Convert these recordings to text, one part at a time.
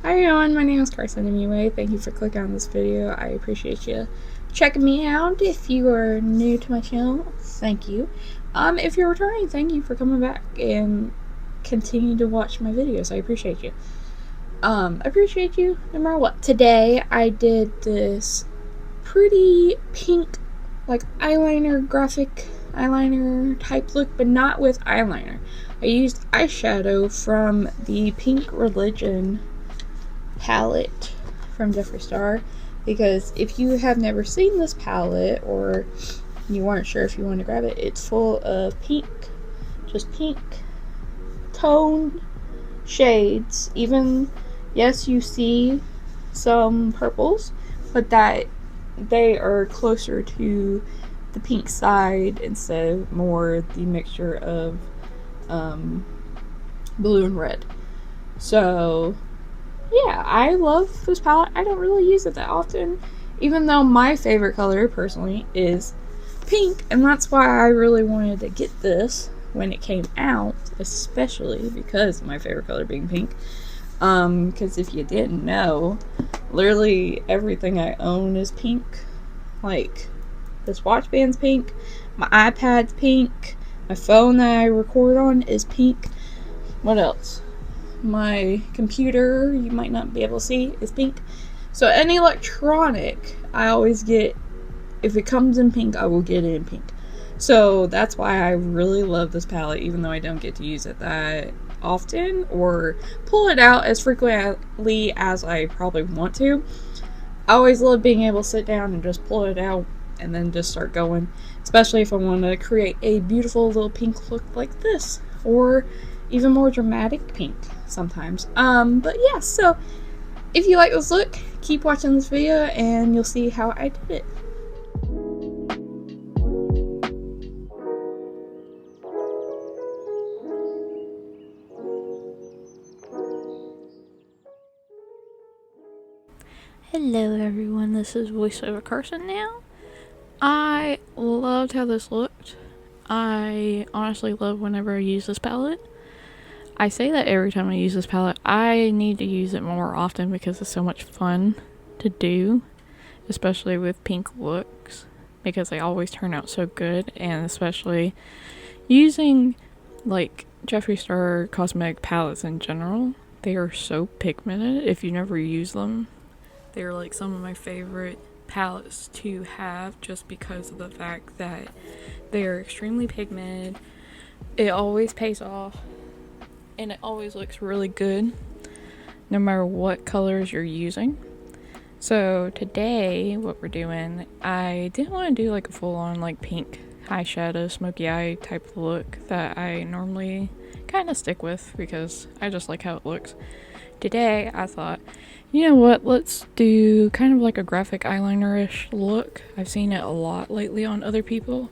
Hi everyone, my name is Carson anyway. Thank you for clicking on this video. I appreciate you checking me out. If you are new to my channel, thank you. If you're returning, thank you for coming back and continue to watch my videos. I appreciate you. I appreciate you no matter what. Today I did this pretty pink like eyeliner, graphic eyeliner type look, but not with eyeliner. I used eyeshadow from the Pink Religion palette from Jeffree because if you have never seen this palette or you weren't sure if you want to grab it, it's full of pink, just pink toned shades. Even, yes, you see some purples, but that they are closer to the pink side instead of more the mixture of blue and red. So yeah, I love this palette. I don't really use it that often, even though my favorite color personally is pink, and that's why I really wanted to get this when it came out, especially because of my favorite color being pink. Because if you didn't know, literally everything I own is pink. Like, this watch band's pink, my iPad's pink, my phone that I record on is pink. What else? My computer, you might not be able to see, is pink. So any electronic, I always get, if it comes in pink, I will get it in pink. So that's why I really love this palette, even though I don't get to use it that often or pull it out as frequently as I probably want to. I always love being able to sit down and just pull it out and then just start going, especially if I want to create a beautiful little pink look like this, or even more dramatic pink sometimes. But yeah, so if you like this look, keep watching this video and you'll see how I did it. Hello everyone, this is VoiceOver Carson now. I loved how this looked. I honestly love whenever I use this palette. I say that every time I use this palette. I need to use it more often because it's so much fun to do, especially with pink looks, because they always turn out so good, and especially using like Jeffree Star cosmetic palettes in general. They are so pigmented. If you never use them, they're like some of my favorite palettes to have, just because of the fact that they're extremely pigmented. It always pays off and it always looks really good no matter what colors you're using. So today what we're doing, I didn't want to do like a full-on like pink eyeshadow smoky eye type look that I normally kind of stick with because I just like how it looks. Today I thought, you know what, let's do kind of like a graphic eyeliner-ish look. I've seen it a lot lately on other people,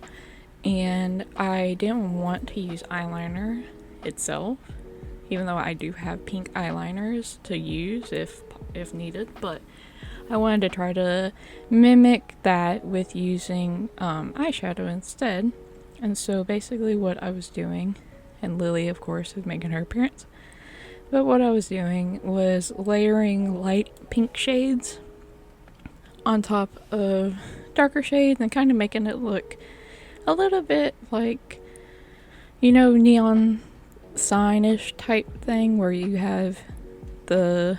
and I didn't want to use eyeliner itself, even though I do have pink eyeliners to use if needed, but I wanted to try to mimic that with using eyeshadow instead. And so basically what I was doing, and Lily of course is making her appearance, but what I was doing was layering light pink shades on top of darker shades and kind of making it look a little bit like, you know, neon sign-ish type thing where you have the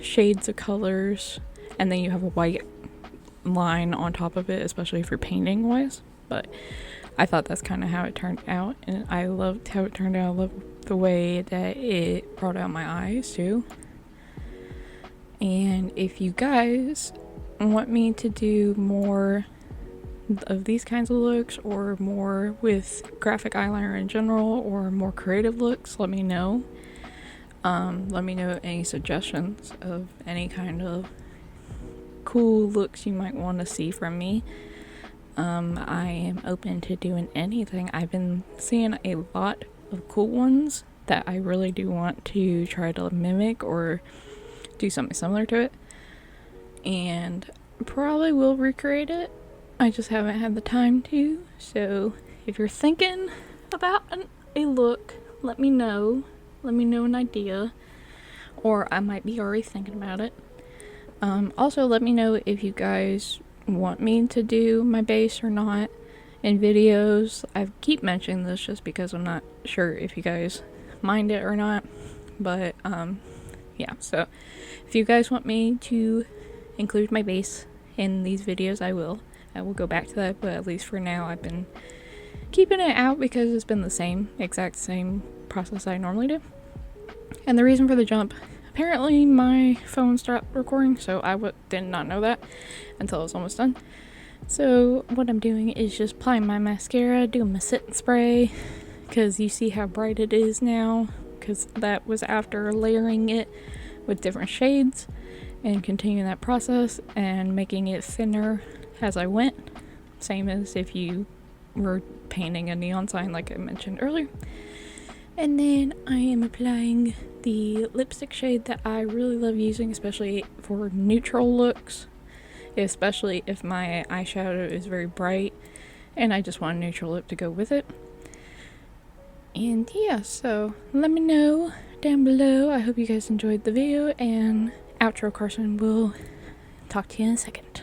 shades of colors and then you have a white line on top of it, especially if you're painting wise. But I thought that's kind of how it turned out, and I loved how it turned out. I loved the way that it brought out my eyes too. And if you guys want me to do more of these kinds of looks, or more with graphic eyeliner in general, or more creative looks, let me know. Let me know any suggestions of any kind of cool looks you might want to see from me. I am open to doing anything. I've been seeing a lot of cool ones that I really do want to try to mimic or do something similar to it, and probably will recreate it. I just haven't had the time to. So if you're thinking about a look, let me know an idea, or I might be already thinking about it. Also, let me know if you guys want me to do my base or not in videos. I keep mentioning this just because I'm not sure if you guys mind it or not, but yeah, so if you guys want me to include my base in these videos, I will go back to that, but at least for now I've been keeping it out because it's been the exact same process I normally do. And the reason for the jump, apparently my phone stopped recording, so I did not know that until it was almost done. So what I'm doing is just applying my mascara, doing my sit and spray, because you see how bright it is now, because that was after layering it with different shades and continuing that process and making it thinner as I went, same as if you were painting a neon sign like I mentioned earlier. And then I am applying the lipstick shade that I really love using, especially for neutral looks, especially if my eyeshadow is very bright and I just want a neutral lip to go with it. And yeah, so let me know down below. I hope you guys enjoyed the video, and outro Carson will talk to you in a second.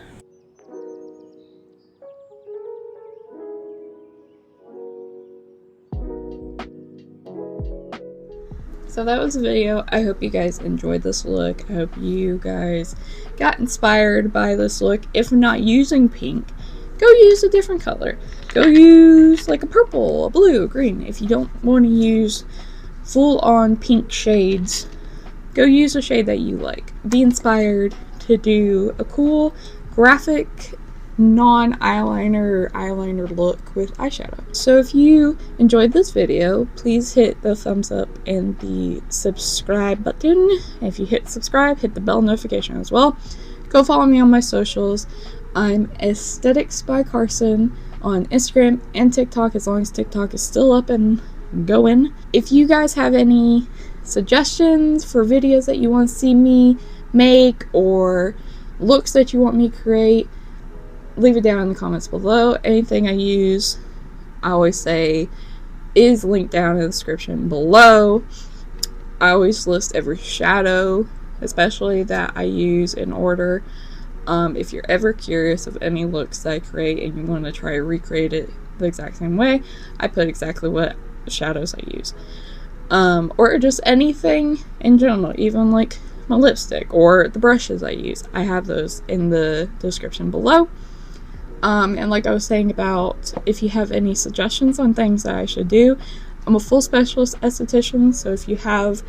So that was the video. I hope you guys enjoyed this look. I hope you guys got inspired by this look. If not using pink, go use a different color. Go use like a purple, a blue, a green. If you don't want to use full-on pink shades, go use a shade that you like. Be inspired to do a cool graphic non-eyeliner look with eyeshadow. So if you enjoyed this video, please hit the thumbs up and the subscribe button. If you hit subscribe, hit the bell notification as well. Go follow me on my socials. I'm Aesthetics by Carson on Instagram and TikTok, as long as TikTok is still up and going. If you guys have any suggestions for videos that you want to see me make or looks that you want me to create, leave it down in the comments below. Anything I use, I always say, is linked down in the description below. I always list every shadow, especially that I use, in order. If you're ever curious of any looks that I create and you want to try to recreate it the exact same way, I put exactly what shadows I use. Or just anything in general, even like my lipstick or the brushes I use. I have those in the description below. And like I was saying about if you have any suggestions on things that I should do, I'm a full specialist esthetician, so if you have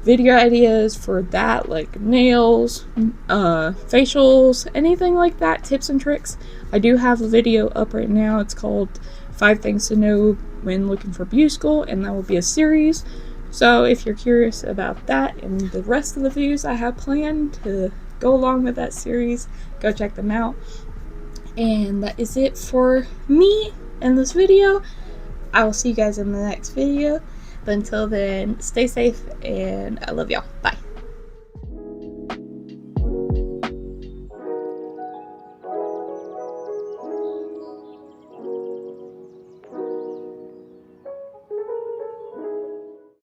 video ideas for that, like nails, facials, anything like that, tips and tricks, I do have a video up right now. It's called 5 Things to Know When Looking for Beauty School, and that will be a series. So if you're curious about that and the rest of the videos I have planned to go along with that series, go check them out. And that is it for me in this video. I will see you guys in the next video. But until then, stay safe and I love y'all. Bye.